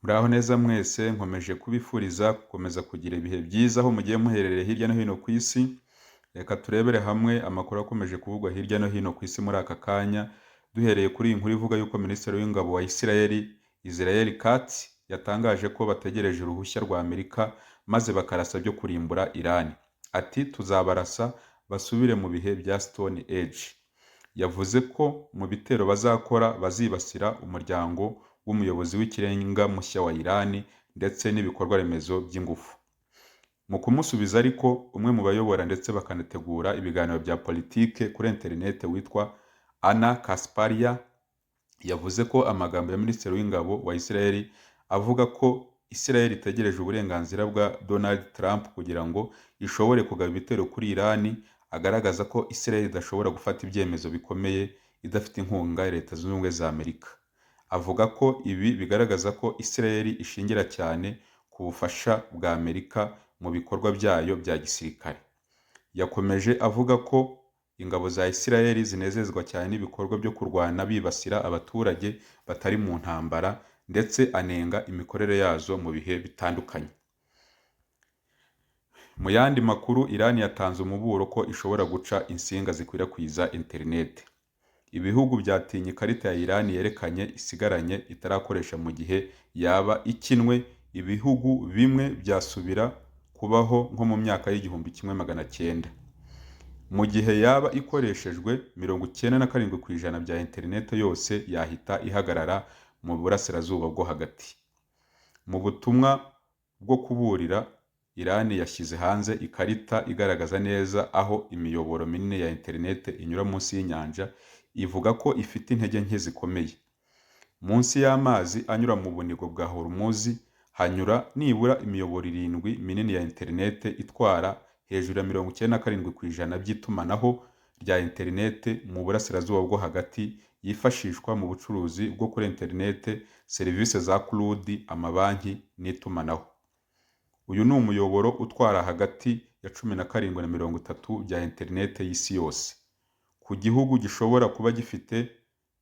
Muraho neza mwese, nkomeje kubifuriza gukomeza kugira ibihe byiza aho mugiye muherereye hirya no hino ku isi. Reka turebere hamwe amakuru akomeje kuvugwa hirya no hino ku isi muri aka kanya, duhereye kuri iyi nkuru ivuga yuko Minisitiri w'Ingabo wa Israel Katz yatangaje ko bategereje uruhushya rwa Amerika maze bakarasa byo kurimbura Iran. Ati tuzabarasa basubire mu bihe bya Stone Age. Yavuze ko mu bitero bazakora bazibasira umuryango w'umuyobozi w'ikirenga mushya wa Iran ndetse n'ibikorwa remezo by'ingufu. Mu kumusubiza ariko umwe mu bayobora ndetse bakanategura ibiganiro bya politike kuri internet witwa Anna Kasparia yavuze ko amagambo ya Minisitiri w'Ingabo wa Israel avuga ko Israel itegereje uburenganzira bwa Donald Trump kugira ngo ishobore kugaba ibitero kuri Iran, agaragaza ko Israel idashobora gufata ibyemezo bikomeye idafite inkunga ya Leta Zunze Ubumwe za Amerika. Avuga ko ibi bigaragaza ko Israel ishingira cyane ku bufasha bwa Amerika mu bikorwa byayo bya gisirikare. Yakomeje avuga ko ingabo za Israel zinezezwa cyane n'ibikorwa byo kurwana bibasira abaturage batari mu ntambara, ndetse anenga imikorere yazo mu bihe bitandukanye. Mu yandi makuru, Iran yatanze umuburo ko ishobora guca insinga zikwirakwiza internet. Ibihugu byatinye ikarita ya Iran yerekanye isigaranye itarakoresha mu gihe yaba ikinwe. Ibihugu bimwe byasubira kubaho nko mu myaka y'1900. Mu gihe yaba ikoreshejwe 97% bya internet yose yahita ihagarara mu burasirazuba bwo hagati. Mu butumwa bwo kuburira, Iran yashyize hanze ikarita igaragaza neza aho imiyoboro minini ya internet inyura munsi y'inyanja. Ivuga ko ifite intege nke zikomeye. Munsi y'amazi anyura mu bunigo bwa Hormuz hanyura nibura imiyoboro 7 minini ya internet itwara hejuru ya 97% by'itumanaho rya internet mu burasirazuba bwo hagati, yifashishwa mu bucuruzi bwo kuri internet, serivisi za cloud, amabanki n'itumanaho. Uyu ni umuyoboro utwara hagati ya 17 na 30 bya internet y'isi yose. Ku gihugu gishobora kuba gifite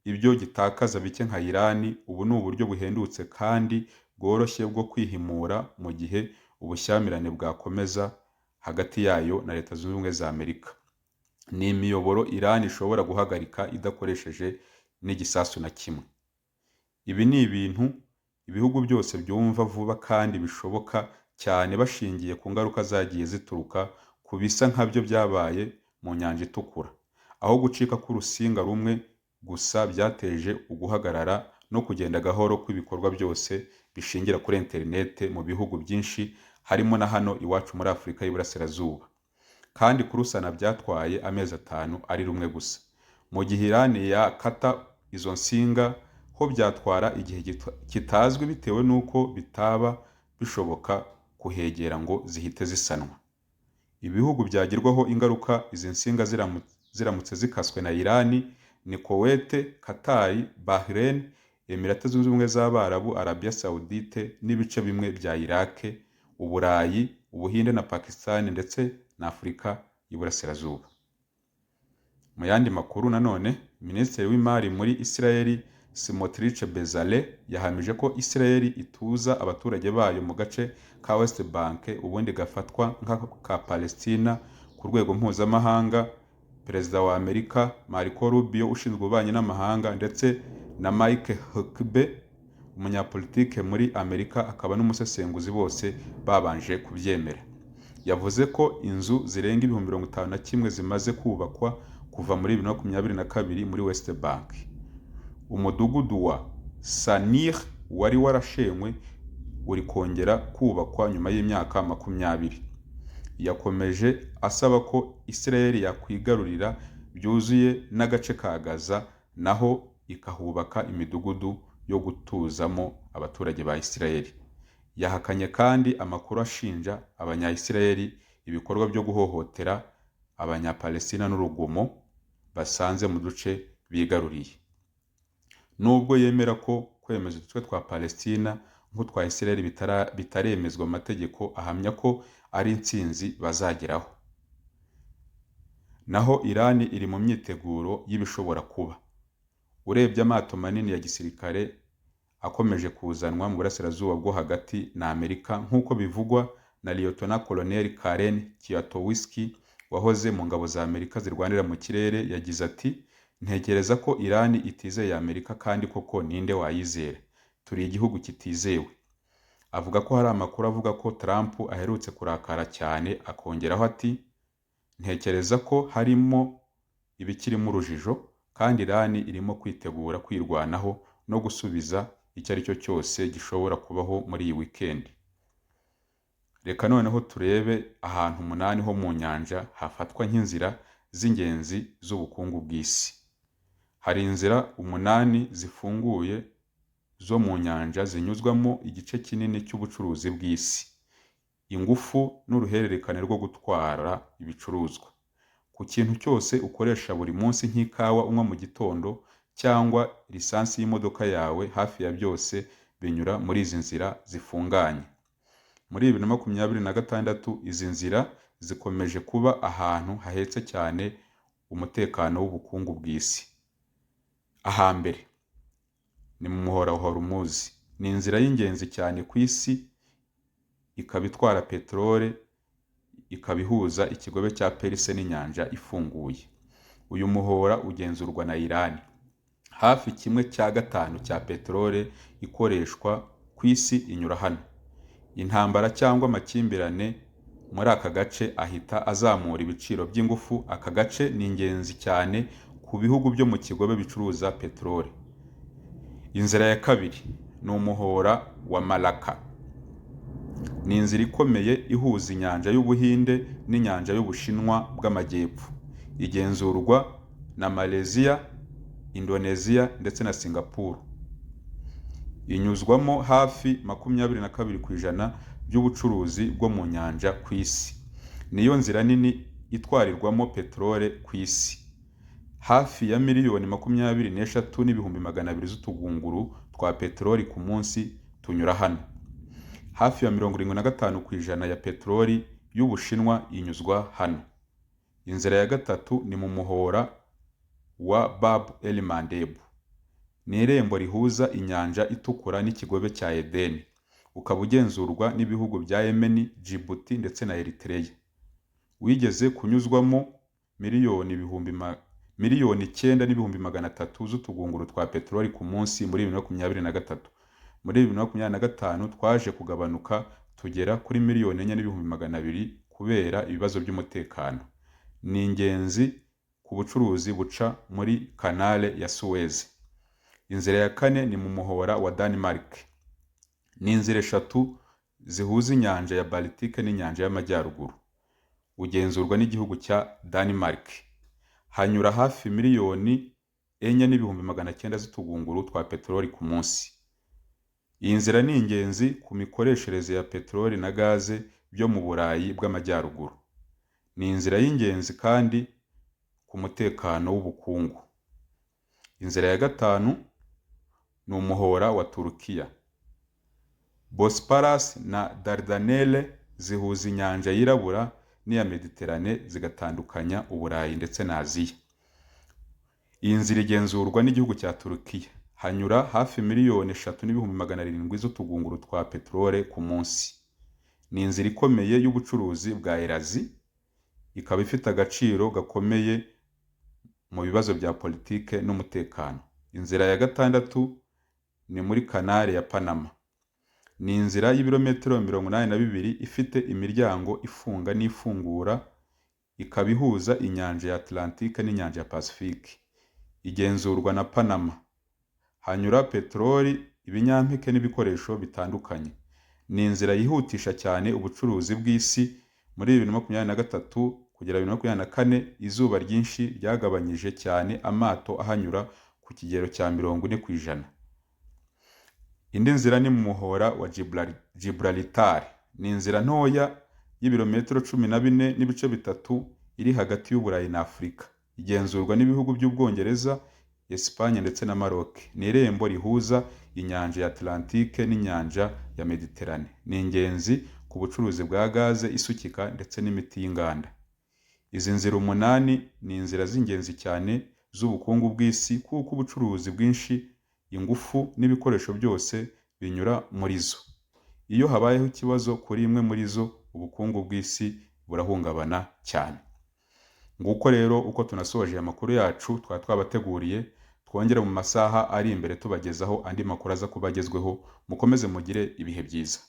ibyo gitakaza bike nka Iran, ubu ni uburyo buhendutse kandi bworoshye bwo kwihimura mu gihe ubushyamirane bwakomeza hagati yayo na Leta Zunze Ubumwe za Amerika. Ni imiyoboro Iran ishobora guhagarika idakoresheje n'igisasu na kimwe. Ibi ni ibintu ibihugu byose byumva vuba kandi bishoboka cyane, bashingiye ku ngaruka zagiye zituruka ku bisa nkabyo byabaye mu Nyanja Itukura, aho gucika k'urusinga rumwe gusa byateje uguhagarara no kugenda gahoro kw'ibikorwa byose bishingira kuri internet mu bihugu byinshi, harimo na hano iwacu muri Afurika y'Iburasirazuba. Kandi kurusana byatwaye amezi 5 ari rumwe gusa. Mu gihe Iran yakata izo nsinga ho byatwara igihe kitazwi bitewe n'uko bitaba bishoboka kuhegera ngo zihite zisanwa. Ibihugu byagirwaho ingaruka izi nsinga ziramutse zikaswe na Iran ni Kuwait, Qatar, Bahrain, Emirate Zunze Ubumwe z'Abarabu, Arabia Saudite n'ibice bimwe bya Iraq, Uburayi, Ubuhinde na Pakistan ndetse na Afurika y'Iburasirazuba. Mu yandi makuru nanone, Minisitiri w'Imari muri Israel Smotrich Bezalel yahamije ko Israel ituza abaturage bayo mu gace ka West Bank ubundi gafatwa nk'aka Palestina ku rwego mpuzamahanga. Perezida wa Amerika Marco Rubio ushinzwe ububanyi n'amahanga ndetse na Mike Huckabee umunyapolitike muri Amerika akaba n'umusesenguzi bose babanje kubyemera. Yavuze ko inzu zirenga 51,000 zimaze kubakwa kuva muri 2022 muri West Bank. Umudugudu wa Sanir wari warashenywe uri kongera kubakwa nyuma y'imyaka 20. Yakomeje asaba ko Israel yakwigarurira byuzuye n'agace ka Gaza, naho ikahubaka imidugudu yo gutuzamo abaturage ba Israel. Yahakanye kandi amakuru ashinja abanya-Israel ibikorwa byo guhohotera abanya-Palestina n'urugomo basanze mu duce bigaruriye. Nubwo yemera ko kwemeza udutwe twa Palestina nk'utwa Israel bitaremezwa amategeko, ahamya ko ari intsinzi bazageraho. Naho Iran iri mu myiteguro y'ibishobora kuba. Urebye amato manini ya gisirikare akomeje kuzanwa mu burasirazuba bwo hagati na Amerika nk'uko bivugwa na Lieutenant Colonel Karen Kiatowski wahoze mu ngabo za Amerika zirwanira mu kirere. Yagize ati ntekereza ko Iran itizeye Amerika kandi koko ninde wayizera, turi igihugu kitizewe. Avuga ko hari amakuru avuga ko Trump aherutse kurakara cyane, akongeraho ati ntekereza ko harimo ibikirimo urujijo kandi Iran irimo kwitegura kwirwanaho no gusubiza icyo ari cyo cyose gishobora kubaho muri iyi weekend. Reka noneho turebe ahantu 8 ho mu nyanja hafatwa nk'inzira z'ingenzi z'ubukungu bw'isi. Hari inzira 8 zifunguye zo mu nyanja zinyuzwamo igice kinini cy'ubucuruzi bw'isi, ingufu n'uruhererekane rwo gutwara ibicuruzwa. Ku kintu cyose ukoresha buri munsi nk'ikawa unywa mu gitondo cyangwa lisansi y'imodoka yawe, hafi ya byose binyura muri izi nzira zifunganye. Muri 2026 izi nzira zikomeje kuba ahantu hahetse cyane umutekano w'ubukungu bw'isi. Ahambere ni mu muhora wa Hormuz, ni inzira y'ingenzi cyane ku isi, ikaba itwara peterole, ikabihuza ikigobe cya Perse n'inyanja ifunguye. Uyu muhora ugenzurwa na Iran. Hafi 1/5 cya peterole ikoreshwa ku isi inyura hano. Intambara cyangwa amakimbirane muri aka gace ahita azamura ibiciro by'ingufu. Aka gace ni ingenzi cyane ku bihugu byo mu kigobe bicuruza peterole. Inzira ya kabiri ni umuhora wa Malacca. Ni inzira ikomeye ihuza inyanja y'Ubuhinde n'inyanja y'Ubushinwa bw'amajyepfo. Igenzurwa na Malaysia, Indonesia ndetse na Singapore. Inyuzwamo hafi 22% by'ubucuruzi bwo mu nyanja ku isi. Niyo nzira nini itwarirwamo peterole ku isi. Hafi ya miliyoni 23,200 z'utugunguru twa peteroli ku munsi tunyura hano. Hafi ya 75% ya peteroli y'Ubushinwa inyuzwa hano. Inzira ya gatatu ni mu muhora wa Bab el Mandeb. Ni irembo rihuza inyanja itukura n'ikigobe cya Eden. Ukaba ugenzurwa n'ibihugu bya Yemen, Djibouti ndetse na Eritrea. Wigeze kunyuzwamo miliyoni 9,300 z'utugunguru twa peteroli ku munsi muri 2023. Muri 2025 twaje kugabanuka tugera kuri miliyoni 4,200,000 kubera ibibazo by'umutekano. Ni ingenzi ku bucuruzi buca muri kanale ya Suez. Inzira ya kane ni mu muhora wa Denmark. Ni inzira 3 zihuza inyanja ya Baltic n'inyanja y'Amajyaruguru. Ugenzurwa n'igihugu cya Denmark. Hanyura hafi miliyoni 4,900 z'utugunguru twa peteroli ku munsi. Iyi nzira ni ingenzi ku mikoreshereze ya peteroli na gaze byo mu Burayi bw'Amajyaruguru. Ni inzira y'ingenzi kandi ku mutekano w'ubukungu. Inzira ya gatanu ni umuhora wa Turukiya. Bosporus na Dardanelles zihuza inyanja yirabura n'iya Mediterane zigatandukanya Uburayi ndetse na Aziya. Iyi nzira igenzurwa n'igihugu cya Turukiya. Hanyura hafi miliyoni 3,700 z'utugunguru twa peterole ku munsi. Ni inzira ikomeye y'ubucuruzi bwa Erazi, ikaba ifite agaciro gakomeye mu bibazo bya politike n'umutekano. Inzira ya gatandatu ni muri kanale ya Panama. Ni inzira y'ibirometero 82 ifite imiryango ifunga n'ifungura, ikaba ihuza inyanja ya Atlantique n'inyanja ya Pacifique. Igenzurwa na Panama. Hanyura peteroli, ibinyampeke n'ibikoresho bitandukanye. Ni inzira yihutisha cyane ubucuruzi bw'isi. Muri 2023 kugera 2024 izuba ryinshi ryagabanyije cyane amato ahanyura ku kigero cya 40%. Indi nzira ni mu muhora wa Gibraltar. Ni inzira ntoya y'ibirometero 14.3 iri hagati y'Uburayi na Afurika. Igenzurwa n'ibihugu by'Ubwongereza, Espagne ndetse na Maroc. Ni irembo rihuza inyanja ya Atlantique n'inyanja ya Mediterane. Ni ingenzi ku bucuruzi bwa gaze isukika ndetse n'imiti y'inganda. Izi nzira 8 ni inzira z'ingenzi cyane z'ubukungu bw'isi kuko ubucuruzi bwinshi ingufu n'ibikoresho byose binyura muri zo. Iyo habayeho ikibazo kuri imwe muri zo, ubukungu bw'isi burahungabana cyane. Nguko rero uko tunasoje amakuru yacu twabateguriye, twongere mu masaha ari imbere tubagezaho andi makuru aza kuba agezweho. Mukomeze mugire ibihe byiza.